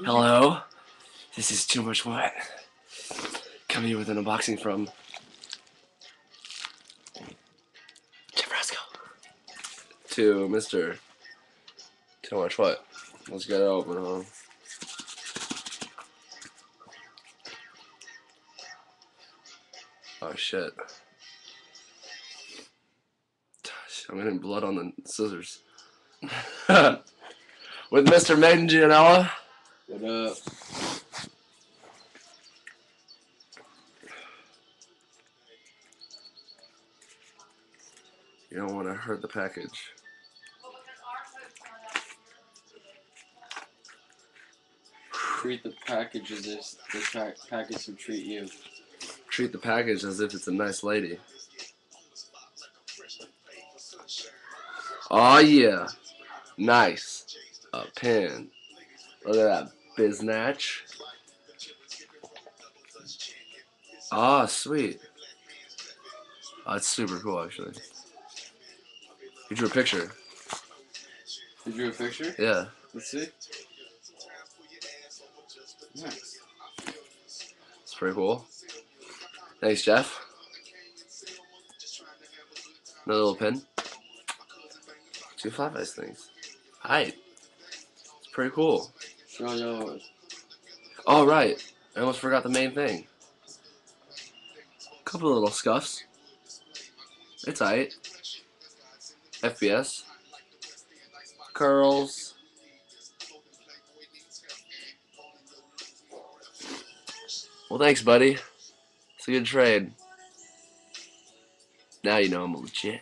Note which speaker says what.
Speaker 1: Hello, this is TooMuchWhat, coming here with an unboxing from Nebraska to Mr. TooMuchWhat. Let's get it open, huh? Oh shit. I'm getting blood on the scissors. With Mr. Maiden Gianella.
Speaker 2: What up?
Speaker 1: You don't want to hurt the package.
Speaker 2: Treat the package as if the package would treat you.
Speaker 1: Treat the package as if it's a nice lady. Oh yeah. Nice. A pen. Look at that biznatch. Ah, sweet. Oh, it's super cool, actually. You drew a picture.
Speaker 2: You drew a picture?
Speaker 1: Yeah.
Speaker 2: Let's see. Nice.
Speaker 1: It's pretty cool. Thanks, Jeff. Another little pin. Two flat ice things. Hi. It's pretty cool.
Speaker 2: Yo.
Speaker 1: Oh, right. I almost forgot the main thing. Couple of little scuffs. It's aight. FPS. Curls. Well, thanks, buddy. It's a good trade. Now you know I'm legit.